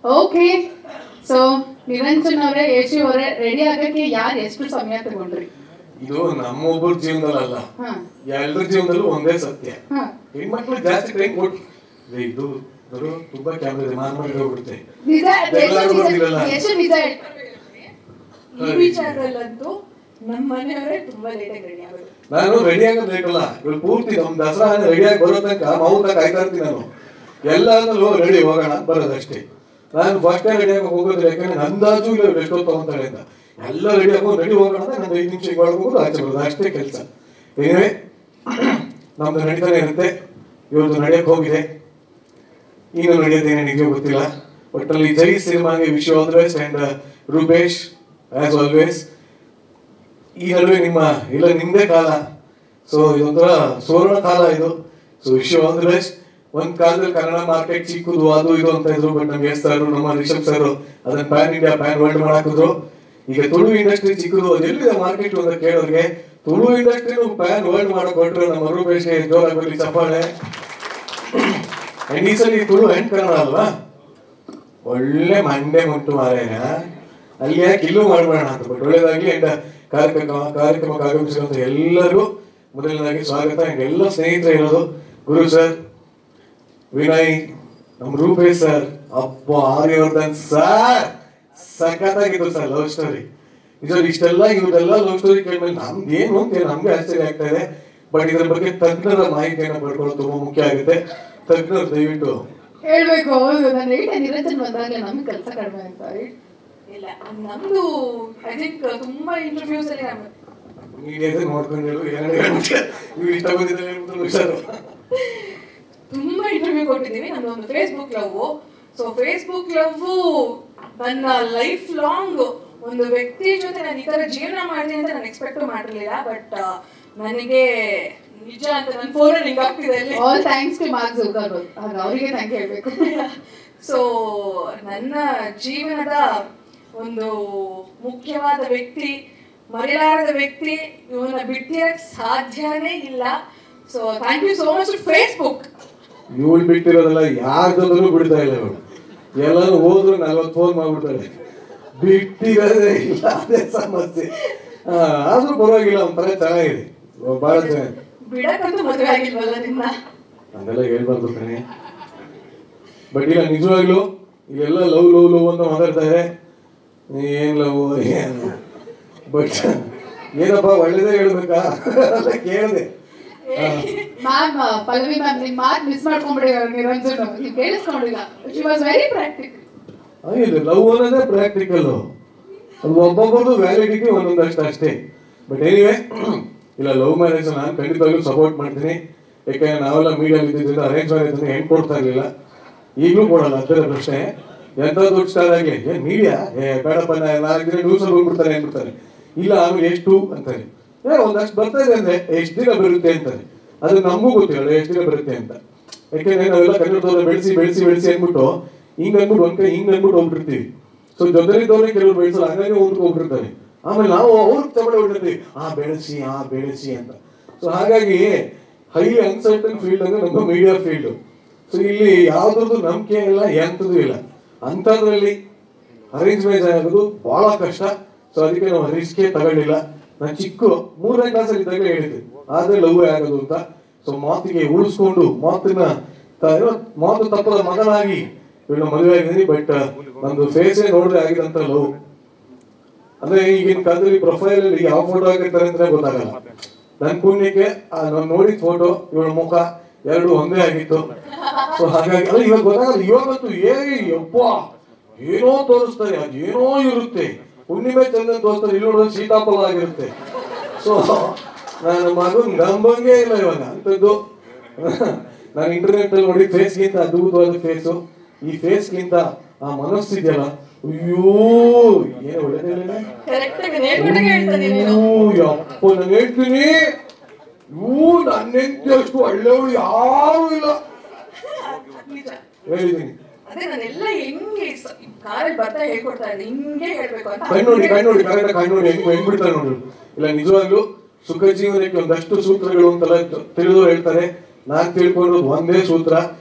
Okay, so Niranjan ಅವರೇ, ಯಶು ಅವರೇ, ready ಆಗಕ್ಕೆ ಯಾರು ಎಷ್ಟು ಸಮಯ ತಗೊಂಡ್ರಿ? ಇದು ನಮ್ಮೊಬ್ಬರ ಜೀವನದಲ್ಲ, ಎಲ್ಲರ ಜೀವನದಲ್ಲೂ ಒಂದೇ ಸತ್ಯ. ಹೆಣ್ಮಕ್ಳು ಜಾಸ್ತಿ ಟೈಮ್ ಕೊಟ್ಟು ಇದು ತುಂಬಾ ಕ್ಯಾಮ್ರಾ ಮಾರ್ಮಾಡಿ ಹೋಗ್ಬಿಡುತ್ತೆ. ಈ ವಿಚಾರದಲ್ಲಂತೂ ನಮ್ಮ ಮನೆಯವರೇ ತುಂಬಾ ಲೇಟಾಗಿ ರೆಡಿ ಆಗೋದು. ನಾನು ರೆಡಿ ಆಗೋದು ಲೇಟ್ ಅಲ್ಲ, ಇವಾಗ ಪೂರ್ತಿ ನಮ್ ದಸರಾ ರೆಡಿಯಾಗಿ ಬರೋ ತನಕ ಮೌತ ಕಾಯ್ತಾ ಇರ್ತೀನಿ. ನಾನು ಎಲ್ಲಾದ್ರೂ ರೆಡಿ ಹೋಗೋಣ ಬರೋದಷ್ಟೇ. ನಾನು ಫಸ್ಟ್ ರೆಡಿ ಆಗಿ ಹೋಗೋದು, ಯಾಕಂದ್ರೆ ಅಂದಾಜು ಇಲ್ಲ ಎಷ್ಟೊತ್ತು ತಗೊಂತಾರೆ ಅಂತ. ಎಲ್ಲ ರೆಡಿ ಆಗೋದು, ರೆಡಿ ಹೋಗೋಣ ನಂದು 5 ನಿಮಿಷ ಮಾಡ್ಬೋದು, ಆಚೆ ಬರೋದು ಅಷ್ಟೇ ಕೆಲಸ. ಏನೇ ನಮ್ದು ನಡೀತಾನೆ ಇರುತ್ತೆ. ಇವತ್ತು ನಡೆಯಕ್ಕೆ ಹೋಗಿದೆ, ಇನ್ನು ನಡೆಯೋದೇನೆ ನಿಮಗೆ ಗೊತ್ತಿಲ್ಲ. ಒಟ್ಟಲ್ಲಿ ಜೈ ಸಿನಿಮಾಗೆ wish all the best. And Rupesh as always ಈ ನಡುವೆ ನಿಮ್ದೇ ಕಾಲ. ಸೊ ಇದೊಂಥರ ಸುವರ್ಣ ಕಾಲ ಇದು. So wish all the best. ಒಂದ್ ಕಾಲದಲ್ಲಿ ಕನ್ನಡ ಮಾರ್ಕೆಟ್ ಚಿಕ್ಕದು ಅದು ಇದು ಅಂತ ಇದ್ರು, ಬಟ್ ನಮ್ಗೆ ಸರ್, ನಮ್ಮ ರಿಷಬ್ ಸರ್ ಅದನ್ನ ಪ್ಯಾನ್ ಇಂಡಿಯಾ ಪ್ಯಾನ್ ವರ್ಲ್ಡ್ ಮಾಡಾಕಿದ್ರು. ಈಗ ತುಳು ಇಂಡಸ್ಟ್ರಿ ಚಿಕ್ಕದು, ಎಲ್ಲಿದೆ ಮಾರ್ಕೆಟ್ ಅಂತ ಕೇಳೋರಿಗೆ ತುಳು ಇಂಡಸ್ಟ್ರಿನೂ ಪ್ಯಾನ್ ವರ್ಲ್ಡ್ ಮಾಡಕ್ ಹೊರಟ್ರು. ನಮ್ಮ ರೂಪೇಶ್ಗೆ ಜೋರಾಗಿ ಬರಲಿ ಚಪ್ಪಾಳೆ. ಈ ಸಲ ತುಳು ಹೆಣ್ ಕನ್ನಡ ಅಲ್ವಾ, ಒಳ್ಳೆ ಮಂಡೆ ಮುಟ್ಟು ಮಾರೇನ, ಅಲ್ಲಿ ಯಾಕೆ ಇಲ್ಲೂ ಮಾಡ್ಬೇಡ ಅಂತ. ಬಟ್ ಒಳ್ಳೇದಾಗ್ಲಿ. ಅಂಡ್ ಕಾರ್ಯಕ್ರಮಕ್ಕೆ ಆಗಮಿಸಿರುವಂತ ಎಲ್ಲರಿಗೂ ಮೊದಲನೇದಾಗಿ ಸ್ವಾಗತ. ಅಂಡ್ ಎಲ್ಲ ಸ್ನೇಹಿತರು ಇರೋದು ಗುರು ಸರ್, ವಿನಯ್, ನಮ್ಮ ರೂಪೇಶ್ ಸರ್, ಅಪ್ಪ Aryavardhan sir, ಸಖತ್ತಾಗಿತ್ತು sir love story. ನಿಜವಾಗಿ ಇವ್ರೆಲ್ಲ ಲವ್ ಸ್ಟೋರಿ ಕೇಳಿದ್ಮೇಲೆ ನಮ್ಗೇನು ಅಂತ ನಮ್ಗೆ ಆಶ್ಚರ್ಯ ಆಗ್ತಾ ಇದೆ. ಬಟ್ ಇದ್ರ ಬಗ್ಗೆ ತಜ್ಞರ ಮಾಹಿತಿಯನ್ನು ಪಡ್ಕೊಳ್ಳೋದು ತುಂಬಾ ಮುಖ್ಯ ಆಗುತ್ತೆ. ತಜ್ಞರು ದಯವಿಟ್ಟು ಹೇಳ್ಬೇಕು. ಹೌದು, ನಾನು ನಿರಂಜನ್ ಬಂದಾಗಲೇ ನಮ್ಗೆ ಕೆಲಸ ಕಡಿಮೆ ಅಂತ. ಇಲ್ಲ, ನಮ್ದು ಐ ಥಿಂಕ್ ತುಂಬಾ ಇಂಟರ್ವ್ಯೂಸ್ ಅಲ್ಲಿ ಮೀಡಿಯಾದ ನೋಡ್ಕೊಂಡು ನೀವು ಇಷ್ಟ ಬಂದಿದ್ದರೆ ಹುಷಾರು. ತುಂಬಾ ಇಂಟರ್ವ್ಯೂ ಕೊಟ್ಟಿದ್ದೀವಿ. ನಮ್ದೊಂದು Facebook love. So Facebook love ನನ್ನ ಲೈಫ್ ಲಾಂಗ್ ಒಂದು ವ್ಯಕ್ತಿ ಜೊತೆ ನಾನು ಈ ತರ ಜೀವನ ಮಾಡ್ತೀನಿ ಅಂತ ನಾನು ಎಕ್ಸ್ಪೆಕ್ಟ್ ಮಾಡಿರ್ಲಿಲ್ಲ. ಬಟ್ ನನಗೆ ನಿಜ ಅಂತ ನನ್ನ ಫೋನ್ ರಿಂಗ್ ಆಗ್ತಿದೆ. All thanks to Mark Zuckerberg, ಅವರಿಗೆ ಥ್ಯಾಂಕ್ ಹೇಳ್ಬೇಕು. ಸೊ ನನ್ನ ಜೀವನದ ಒಂದು ಮುಖ್ಯವಾದ ವ್ಯಕ್ತಿ, ಮರೆಯಲಾರದ ವ್ಯಕ್ತಿ, ಇವನ್ನ ಬಿಟ್ಟಿರಕ್ ಸಾಧ್ಯನೇ ಇಲ್ಲ. So thank you so much Facebook. ಇವಳು ಬಿಟ್ಟಿರೋದಲ್ಲ, ಯಾರ ಜೊತೆನೂ ಬಿಡ್ತಾ ಇಲ್ಲ ಇವಳು. ಎಲ್ಲರೂ ಹೋದ್ರು 40 ಫೋನ್ ಮಾಡ್ಬಿಡ್ತಾರೆ, ಬಿಟ್ಟಿರೋದೇ ಇಲ್ಲ, ಅದೇ ಸಮಸ್ಯೆ. ಆದ್ರೂ ಪರವಾಗಿಲ್ಲ, ಒಂಥರ ಚೆನ್ನಾಗಿದೆ, ಬಹಳ ಚೆನ್ನಾಗಿದೆ. ಬಿಡಕ್ಕಂತೂ ಮದುವೆ ಆಗಿಲ್ವಲ್ಲ ನಿನ್ನ, ಅದೆಲ್ಲ ಹೇಳ್ಬಾರ್ದು ಕಣೆ. ಬಟ್ ಇಲ್ಲ, ನಿಜವಾಗ್ಲು ಇಲ್ಲೆಲ್ಲ ಲವ್ ಲವ್ ಲವ್ ಅಂತ ಮಾತಾಡ್ತಾರೆ. ಏನ್ ಲವ್ ಏನು, ಬಟ್ ಏನಪ್ಪ ಒಳ್ಳೇದೇ ಹೇಳ್ಬೇಕಾ ಅಂತ ಕೇಳಿದೆ. ಮ್ಯಾಮ್, ಪಲ್ಲವಿ ಮ್ಯಾಮ್, ನಿಮ್ಮ ಮಾತು ಮಿಸ್ ಮಾಡ್ಕೊಂಡ್ಬಿಟ್ಟಿದ್ದಾರೆ ನಿರಂಜನ್. ನೀವು ಕೇಳಿಸ್ಕೊಂಡಿಲ್ಲ. She was very practical. Love ಅನ್ನೋದೇ ಪ್ರಾಕ್ಟಿಕಲ್. ಅದು ಒಬ್ಬೊಬ್ಬರದು ವ್ಯಾಲಿಡಿಟಿ ಒಂದೊಂದಷ್ಟು ಅಷ್ಟೇ. ಬಟ್ ಎನಿವೆ, ಇಲ್ಲ ಲವ್ ಮ್ಯಾರೇಜ್ ನಾನು ಖಂಡಿತವಾಗ್ಲೂ ಸಪೋರ್ಟ್ ಮಾಡ್ತೀನಿ. ಯಾಕಂದ್ರೆ ನಾವೆಲ್ಲ ಮೀಡಿಯಾ ಇದ್ದಿದ್ದರಿಂದ ಅರೇಂಜ್ ಮ್ಯಾರೇಜ್ ಹೆಣ್ಣು ಕೊಡ್ತಾ ಇರಲಿಲ್ಲ, ಈಗಲೂ ಕೊಡಲ್ಲ. ಅದರ ಪ್ರಶ್ನೆ ಎಂತ ದೊಡ್ಡ ಸ್ಟಾರ್ ಆಗಲಿ ಏನ್ ಮೀಡಿಯಾ ಬೇಡಪ್ಪ, 4 ದಿನ ನ್ಯೂಸ್ ಅಲ್ಲಿ ಹೋಗ್ಬಿಡ್ತಾರೆ ಅಂದ್ಬಿಡ್ತಾರೆ. ಇಲ್ಲ ಆಮೇಲೆ ಎಷ್ಟು ಅಂತಾರೆ, ಒಂದಷ್ಟು ಬರ್ತಾ ಇದೆ ಅಂದ್ರೆ ಎಷ್ಟು ದಿನ ಬರುತ್ತೆ ಅಂತಾರೆ. ಅದು ನಮಗೂ ಗೊತ್ತಿಲ್ಲ ಎಷ್ಟು ದಿನ ಬರುತ್ತೆ ಅಂತ. ಯಾಕೆಂದ್ರೆ ನಾವೆಲ್ಲ ಕನ್ನಡದವ್ರ ಬೆಳೆಸಿ ಬೆಳೆಸಿ ಬೆಳೆಸಿ ಅಂದ್ಬಿಟ್ಟು ಹಿಂಗ್ ಅಂದ್ಬಿಟ್ಟು ಒಂದ್ ಕೈ ಹಿಂಗ್ ಅಂದ್ಬಿಟ್ಟು ಹೋಗ್ಬಿಡ್ತೀವಿ. ಸೊ ಜೊತೆಲಿದ್ದವ್ರೆ ಕೆಲವರು ಬೆಳೆಸಲ್ಲ, ಹಾಗಾಗಿ ಹೋಗ್ಬಿಟ್ಟಿರ್ತಾರೆ. ಆಮೇಲೆ ನಾವು ಅವ್ರಿಗೆ ತಗೊಳ್ಳಿ ಹೊಡಿರ್ತೀವಿ, ಬೆಳೆಸಿ ಅಂತ. ಸೊ ಹಾಗಾಗಿ ಹೈಲಿ ಅನ್ಸರ್ಟನ್ ಫೀಲ್ಡ್ ಅಂದ್ರೆ ನಮ್ಮ ಮೀಡಿಯಾ ಫೀಲ್ಡ್. ಸೊ ಇಲ್ಲಿ ಯಾವ್ದ್ರದ್ದು ನಂಬಿಕೆ ಇಲ್ಲ, ಎಂಥದ್ದು ಇಲ್ಲ. ಅಂಥದ್ರಲ್ಲಿ ಅರೇಂಜ್ ಮ್ಯಾರೇಜ್ ಆಗೋದು ಬಹಳ ಕಷ್ಟ. ಸೊ ಅದಕ್ಕೆ ನಾವು ರಿಸ್ಕೇ ತಗೊಳ್ಳಿಲ್ಲ. ನಾನು ಚಿಕ್ಕ 3ನೇ ಕ್ಲಾಸಲ್ಲಿ ಇದ್ದಾಗಲೇ ಹೇಳಿದ್ದೆ ಆದ್ರೆ ಲವ್ ಆಗೋದು ಅಂತ. ಸೊ ಮಾತಿಗೆ ಉಳಿಸ್ಕೊಂಡು ಮಾತು ತಪ್ಪದ ಮಗನಾಗಿ ಇವಳು ಮದುವೆ ಆಗಿದ್ದೀನಿ. ಬಟ್ ನಂದು ಫೇಸೇ ನೋಡಿದ್ರೆ ಆಗಿದಂತ ಲವ್. ಅಂದ್ರೆ ಈಗಿನ ಕಾಲದಲ್ಲಿ ಪ್ರೊಫೈಲ್ ಅಲ್ಲಿ ಯಾವ ಫೋಟೋ ಹಾಕಿರ್ತಾರೆ ಅಂತ ಗೊತ್ತಾಗಲ್ಲ. ನನ್ ಪುಣ್ಯಕ್ಕೆ ನಾನು ನೋಡಿದ ಫೋಟೋ ಇವಳ ಮುಖ 2 ಒಂದೇ ಆಗಿತ್ತು. ಸೊ ಹಾಗಾಗಿ ಅಲ್ಲ ಇವಾಗ ಗೊತ್ತಾಗಲ್ಲ. ಇವಾಗಂತೂ ಯಪ್ಪ ಏನೋ ತೋರಿಸ್ತಾರೆ, ಅದೇನೋ ಇರುತ್ತೆ. ಹುಣ್ಣಿಮೆ ಚಂದನ್ ತೋರಿಸ್ತಾರೆ, ಇಲ್ಲಿ ನೋಡೋದು ಸೀತಾಫಲ ಆಗಿರುತ್ತೆ. ಸೊ ನನ್ನ ಮಗನ್ ನಂಬಂಗೆ ಇಲ್ಲ ಇವಾಗ ಅಂತದ್ದು. ನಾನು ಇಂಟರ್ನೆಟ್ ಅಲ್ಲಿ ನೋಡಿ ಫೇಸ್ಗಿಂತ ಅದ್ಭುತವಾದ ಫೇಸು, ಈ ಫೇಸ್ಗಿಂತ ಆ ಮನಸ್ಸಿದೆಯಲ್ಲ, ಅಯ್ಯೋ ಏನು ಒಳ್ಳೆದಿಲ್ಲ. ಯಪ್ಪ ನಾನು ಹೇಳ್ತೀನಿ, ನನ್ನೆಂತಷ್ಟು ಒಳ್ಳೆಯವಳು ಯಾರು ಇಲ್ಲ ಹೇಳಿದ್ದೀನಿ. ಕಣ್ಣೋಡಿ ಹೆಂಗ್ ಬಿಡ್ತಾರೆ ನೋಡಿ. ಇಲ್ಲ ನಿಜವಾಗ್ಲೂ ಸುಖ ಜೀವನಕ್ಕೆ ಒಂದಷ್ಟು ಸೂತ್ರಗಳು ಅಂತೆಲ್ಲ ತಿಳಿದವ್ರು ಹೇಳ್ತಾರೆ. ನಾನ್ ತಿಳ್ಕೊಂಡ್ರು ಒಂದೇ ಸೂತ್ರ,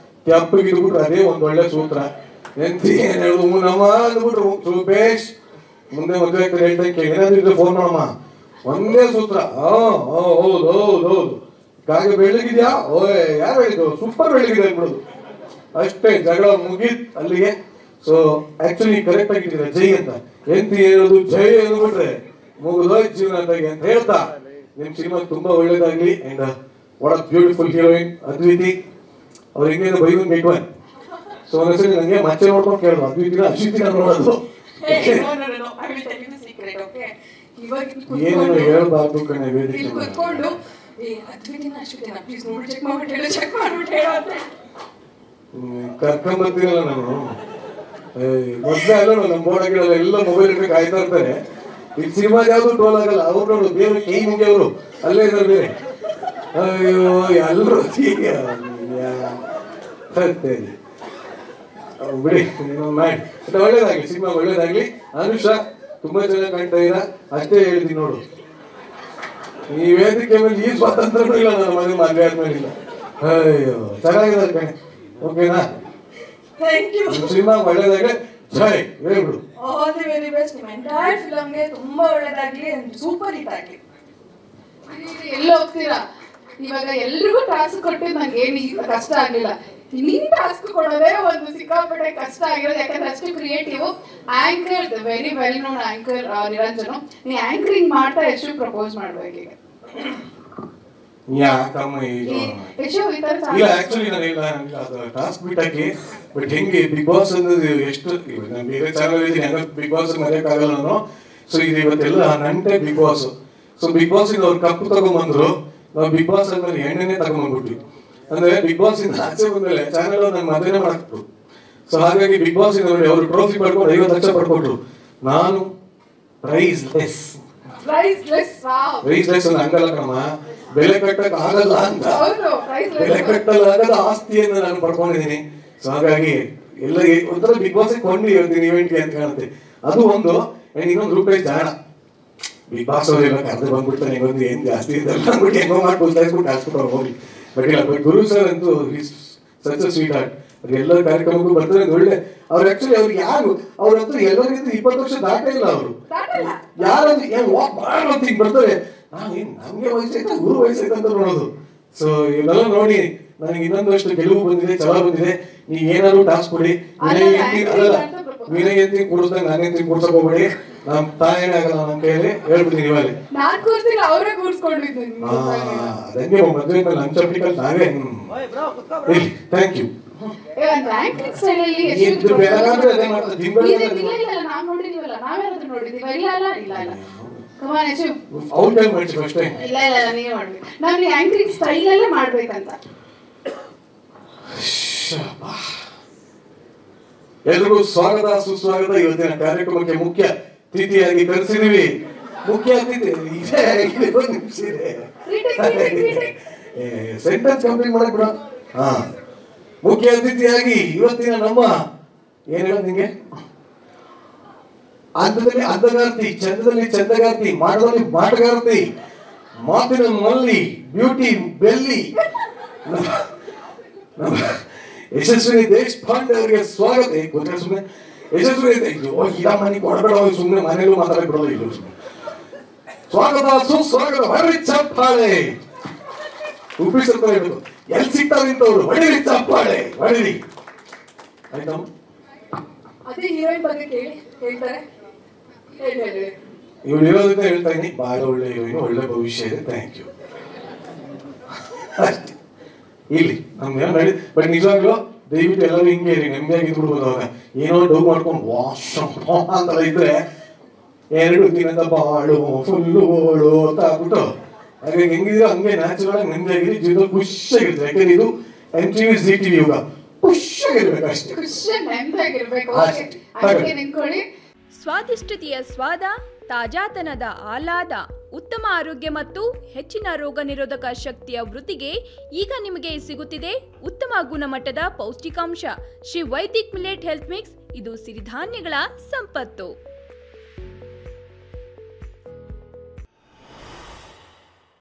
ತೆಪ್ಪಗಿದ್ಬಿಟ್ರೆ ಅದೇ ಒಂದ್ ಒಳ್ಳೆ ಸೂತ್ರ. ಎಂತಿ ಏನ್ ಹೇಳುದು ನಮ್ಮ ಅಂದ್ಬಿಟ್ರು ಸುಬೇಶ್ ಮುಂದೆ ಮದುವೆ ಹೇಳ್ತಂಗೆ ಏನಾದ್ರು ಫೋನ್ ಮಾಡಮ್ಮ ಒಂದೇ ಸೂತ್ರ ಹೌದು ಹೌದು ಹೌದು ಕಾಗೆ ಬೆಳಗಿದ್ಯಾ ಓಯ್ ಯಾರು ಹೇಳಿದ್ರು ಸೂಪರ್ ಬೆಳಗಿದೆ ಅನ್ಬಿಡೋದು ಅಷ್ಟೇ ಜಗಳ ಮುಗೀತ್ ಅಲ್ಲಿಗೆ. ಸೊ ಆಕ್ಚುಲಿ ಕರೆಕ್ಟ್ ಆಗಿದ್ದೀರಾ ಜೈ ಅಂತ ಎಂತಿ ಹೇಳೋದು ಜೈ ಅಂದ್ಬಿಟ್ರೆ ಮುಗಿದೋಯ್ ಜೀವನ ಅಂತ ಹೇಳ್ತಾ ನಿಮ್ ಸಿನಿಮಾ ತುಂಬಾ ಒಳ್ಳೇದಾಗ್ಲಿ. ಅಂಡ್ ವಾಟ್ ಬ್ಯೂಟಿಫುಲ್ ಹೀರೋಯಿನ್ ಅದ್ವಿತಿ ಅವ್ರು ಹೆಂಗೇನು ಬೈದನ್ ಗೆಟ್ವನ್. ಸೊ ಒಂದ್ಸರಿ ನಂಗೆ ಮತ್ತೆ ನೋಡ್ಕೊಂಡು ಕೇಳೋದು ಅದ್ವಿತಿನ ಅಶ್ವಿತಿನ ನೋಡೋದು ಏನೇನು ಹೇಳ್ಬಾರ್ದು ಕಣೆ ವೇದಿಕೆ ಕರ್ಕೊಂಬರ್ತೀನಲ್ಲ ನಾನು ಮೊದ್ಲೇ ಅಲ್ಲ ನಮ್ಮ ಬೋರ್ಡಾಗಿರಲ್ಲ ಎಲ್ಲ ಮೊಬೈಲ್ ಇಟ್ಟು ಕಾಯ್ತಾ ಇರ್ತಾರೆ. ಈಗ ಸಿನಿಮಾ ಯಾವ್ದು ಟ್ರೋಲ್ ಆಗಲ್ಲ ಅವ್ರು ನೋಡು ಬೇರೆ ಕೈ ಮುಗಿಯವರು ಅಲ್ಲೇ ಇದ್ದಾರೆ ಬೇರೆ. ಅಯ್ಯೋ ಎಲ್ಲರೂ ಬಿಡಿ ಮಾಡಿ ಒಳ್ಳೇದಾಗ್ಲಿ ಸಿನಿಮಾ ಒಳ್ಳೇದಾಗ್ಲಿ. ಅನುಷಾ ತುಂಬಾ ಚೆನ್ನಾಗಿ ಕಾಣ್ತಾ ಇದ್ದೀರಾ ಅಷ್ಟೇ ಹೇಳ್ತೀನಿ ನೋಡು. ಈ ವೇದಿಕೆ ಮೇಲೆ ಈ ಸ್ವಾತಂತ್ರ್ಯನೂ ಇಲ್ಲ ನನ್ನ ಮದುವೆ ಆದ್ಮೇಲೆ ಇಲ್ಲ. ಅಯ್ಯೋ ಚೆನ್ನಾಗಿದ್ದಾರೆ ಕಣೆ ಓಕೆನಾ ಸಿನಿಮಾ ಒಳ್ಳೇದಾಗ್ಲಿ ಜೈ ಹೇಳ್ಬಿಡು. All the very best. ನಿಮ್ಮ ಎಂಟೈರ್ ಫಿಲಮ್ಗೆ ತುಂಬಾ ಒಳ್ಳೇದಾಗ್ಲಿ ಸೂಪರ್ ಹಿಟ್ ಆಗ್ಲಿ. ಎಲ್ಲ ಹೋಗ್ತೀರಾ ಇವಾಗ ಎಲ್ರಿಗೂ ಟಾಸ್ಕ್ ಕೊಟ್ಟಿದ್ದು ನಂಗೆ ಏನು ಕಷ್ಟ ಆಗ್ಲಿಲ್ಲ. ನೀನ್ ಟಾಸ್ಕ್ ಕೊಡೋದೇ ಒಂದು ಸಿಕ್ಕಾಪಟ್ಟೆ ಕಷ್ಟ ಆಗಿರೋದು ಯಾಕಂದ್ರೆ ಅಷ್ಟು creative. Anchor very well known anchor ನಿರಂಜನು ನೀ ಆಂಕರಿಂಗ್ ಮಾಡ್ತಾ ಎಷ್ಟು ಪ್ರಪೋಸ್ ಮಾಡ್ಬೇಕು ಈಗ ಇಲ್ಲ ಆಕ್ಚುಲಿ ನಾನು ಟಾಸ್ಕ್ ಬಿಟ್ಟಾಕಿ ಬಟ್ ಹೆಂಗೆ ಬಿಗ್ ಬಾಸ್ ಅನ್ನೋದು ಎಷ್ಟು ಬೇರೆ ಚಾನಲ್ ಹೆಂಗ ಬಿಗ್ ಬಾಸ್ ಮರೆಯಕ್ಕಾಗಲ್ಲ ನಾನು. ಸೊ ಇದು ಇವತ್ತೆಲ್ಲ ನಂಟೆ big boss. So big boss ಇಂದ ಅವ್ರು ಕಪ್ಪು ತಗೊಂಡ್ಬಂದ್ರು ನಾವು ಬಿಗ್ ಬಾಸ್ ಅಂದ್ಮೇಲೆ ಎಣ್ಣೆನೆ ತಗೊಂಡ್ಬಂದ್ಬಿಟ್ವಿ. ಅಂದ್ರೆ ಬಿಗ್ ಬಾಸ್ ಇಂದ ಆಚೆ ಬಂದ್ಮೇಲೆ ಚಾನಲ್ ನನ್ನ ಮದುವೆನೇ ಮಾಡಾಕ್ತು. ಸೊ ಹಾಗಾಗಿ ಬಿಗ್ ಬಾಸ್ ಇಂದ ಅವರು ಟ್ರೋಫಿ ಪಡ್ಕೊಂಡು 50 ಲಕ್ಷ ಪಡ್ಕೊಟ್ರು. ನಾನು ಪ್ರೈಸ್ ಲೆಸ್ ಅಂದ್ರೆ ಹಂಗಲ್ಲ ಕಣಮ್ಮ ಬೆಲೆ ಕಟ್ಟಕ್ ಆಗಲ್ಲ ಅಂತ ಬೆಲೆ ಕಟ್ಟಲಾಗದ ಆಸ್ತಿಯನ್ನು ನಾನು ಪಡ್ಕೊಂಡಿದ್ದೀನಿ. ಸೊ ಹಾಗಾಗಿ ಎಲ್ಲ ಒಂಥರ ಬಿಗ್ ಬಾಸ್ ಕೊಂಡು ಹೇಳ್ತೀನಿ ಇವೆಂಟ್ಗೆ ಅಂತ ಕಾಣುತ್ತೆ. ಅದು ಒಂದು ಇನ್ನೊಂದು ರೂಪಾಯಿ ಜಾಣ ಬಿಗ್ ಬಾಸ್ ಅವ್ರೆಲ್ಲ ಕರೆದು ಬಂದ್ಬಿಡ್ತಾನೆ ಇನ್ನೊಂದು ಏನ್ ಜಾಸ್ತಿ ಇದೆಲ್ಲ ಅಂದ್ಬಿಟ್ಟು ಹೆಂಗೋ ಮಾಡಿ ಪುಸ್ತಕ ಹಾಕ್ಬಿಟ್ಟು ಹೋಗಿ. ಬಟ್ ಇಲ್ಲ ಬಟ್ ಗುರು ಸರ್ ಅಂತೂ ಸಚ್ ಸ್ವೀಟ್ ಹಾರ್ಟ್. ಎಲ್ಲ ಕಾರ್ಯಕ್ರಮಕ್ಕೂ ಬರ್ತಾರೆ ಒಳ್ಳೆ ಅವ್ರು ಆಕ್ಚುಲಿ ಅವ್ರಿಗೆ ಯಾರು ಅವ್ರಂತೂ ಎಲ್ಲರಿಗಿಂತ 20 ವರ್ಷ ದಾಟೇ ಇಲ್ಲ ಅವರು ಯಾರಂದ್ರೆ ಏನ್ ಬಾಳ ಈಗ ಬರ್ತಾರೆ ನಮ್ಗೆ ವಯಸ್ಸೈತ ಗುರು ವಯಸ್ಸೈತ ಅಂತ ನೋಡೋದು. ಸೊ ಇವೆಲ್ಲ ನೋಡಿ ನನಗೆ ಇನ್ನೊಂದು ಅಷ್ಟು ಗೆಲುವು ಬಂದಿದೆ ಛಲ ಬಂದಿದೆ. ನೀವ್ ಏನಾದ್ರು ಟಾಸ್ಕ್ ಕೊಡಿ ವಿನಯ್ ಎಂತಿ ಕೂಡಿಸ್ದಾಗ ನಾನೆಂತಿ ಕೂಡ್ಸಕ್ ಹೋಗ್ಬೇಡಿ. ನಮ್ ತಾಯೇನೇ ಆಗಲ್ಲ ನನ್ನ ಕೈಯಲ್ಲಿ ಹೇಳ್ಬಿಡ್ತೀನಿ ಇವಾಗ ಅದಂಗೆ ಮದ್ವೆ ಮೇಲೆ ನಮ್ ಚಪ್ಪಿಕಲ್ ನಾವೇ ಥ್ಯಾಂಕ್ ಯು. ಎಲ್ರಿಗೂ ಸ್ವಾಗತ ಸುಸ್ವಾಗತ. ಇವತ್ತಿನ ಕಾರ್ಯಕ್ರಮಕ್ಕೆ ಮುಖ್ಯ ಅತಿಥಿಯಾಗಿ ಕರೆಸಿದೀವಿ. ಮುಖ್ಯ ಅತಿಥಿ ಸೆಂಟೆನ್ಸ್ ಕಂಪ್ಲೀಟ್ ಮಾಡಕ್ ಬಿಡ. ಮುಖ್ಯ ಅತಿಥಿಯಾಗಿ ಇವತ್ತಿನ ನಮ್ಮ ಏನ್ ಹೇಳೋದು ನಿಂಗೆ ಅಂದದಲ್ಲಿ ಅಂದಗಾರ್ತಿ ಚಂದದಲ್ಲಿ ಚಂದಗಾರ್ತಿ ಮಾಟದಲ್ಲಿ ಮಾಟಗಾರ್ತಿ ಮಾತಿನ ಮಲ್ಲಿ ಬ್ಯೂಟಿ ಬೆಲ್ಲಿ ಯಶಸ್ವಿನಿ ದೇಶಪಾಂಡೆ ಅವರಿಗೆ ಸ್ವಾಗತ. ಗೊತ್ತಿಲ್ಲ ಸುಮ್ಮನೆ ಯಶಸ್ವಿನಿ ಇಲ್ಲ ಮನೆ ಕೊಡಬೇಡ ಸುಮ್ಮನೆ ಮನೇಲೂ ಮಾತಾಡಕ್ ಬಿಡೋದು ಇಲ್ಲ ಸುಮ್ಮನೆ. ಸ್ವಾಗತ ಸುಸ್ವಾಗತ ಹೊರಡಿ ಚಪ್ಪಾಳೆ ಉಪ್ಪಿಸರ್ತ ಹೇಳ್ಬೇಕು ಎಲ್ಲಿ ಸಿಗ್ತಾವ ಇಂಥವ್ರು ಹೊಡಿರಿ ಚಪ್ಪಾಳೆ ಹೊಡಿರಿ ಆಯ್ತಾ. ಅದೇ ಹೀರೋಯಿನ್ ಬಗ್ಗೆ ಹೇಳ್ತಾರೆ ಇವ್ರು ಇರೋದನ್ನ ಹೇಳ್ತಾ ಇದೀನಿ. ಬಹಳ ಒಳ್ಳೆ ಹೀರೋಯಿನ್ ಒಳ್ಳೆ ಭವಿಷ್ಯ ಇದೆ. ಥ್ಯಾಂಕ್ ಯು ಅಷ್ಟೇ ಇಲ್ಲಿ ನಮ್ಗೆ ನಡಿ. ಬಟ್ ನಿಜವಾಗ್ಲೂ ದಯವಿಟ್ಟು ಎಲ್ಲರೂ ಹಿಂಗೆ ಇರಿ ನೆಮ್ಮದಿಯಾಗಿ ಇದ್ಬಿಡ್ಬೋದು. ಅವಾಗ ಏನೋ ಡೌ ಮಾಡ್ಕೊಂಡು ವಾಶ್ ಅಂತ ಇದ್ರೆ 2 ದಿನದ ಬಾಳು ಫುಲ್ಲು ಓಳು ಅಂತ ಆಗ್ಬಿಟ್ಟು ಹಾಗಾಗಿ ಹೆಂಗಿದ್ರು ಹಂಗೆ ನ್ಯಾಚುರಲ್ ಆಗಿ ನೆಮ್ಮದಿಯಾಗಿರಿ. ಜೀವನ ಖುಷಿಯಾಗಿರುತ್ತೆ. ಯಾಕಂದ್ರೆ ಇದು MTV ZTV ಯುಗ ಖುಷಿಯಾಗಿರ್ಬೇಕು ಅಷ್ಟೇ. ಸ್ವಾದಿಷ್ಟತೆಯ ಸ್ವಾದ, ತಾಜಾತನದ ಆಹ್ಲಾದ, ಉತ್ತಮ ಆರೋಗ್ಯ ಮತ್ತು ಹೆಚ್ಚಿನ ರೋಗ ನಿರೋಧಕ ಶಕ್ತಿಯ ವೃದ್ಧಿಗೆ ಈಗ ನಿಮಗೆ ಸಿಗುತ್ತಿದೆ ಉತ್ತಮ ಗುಣಮಟ್ಟದ ಪೌಷ್ಟಿಕಾಂಶ Shri Vaidik millet health mix. ಇದು ಸಿರಿಧಾನ್ಯಗಳ ಸಂಪತ್ತು.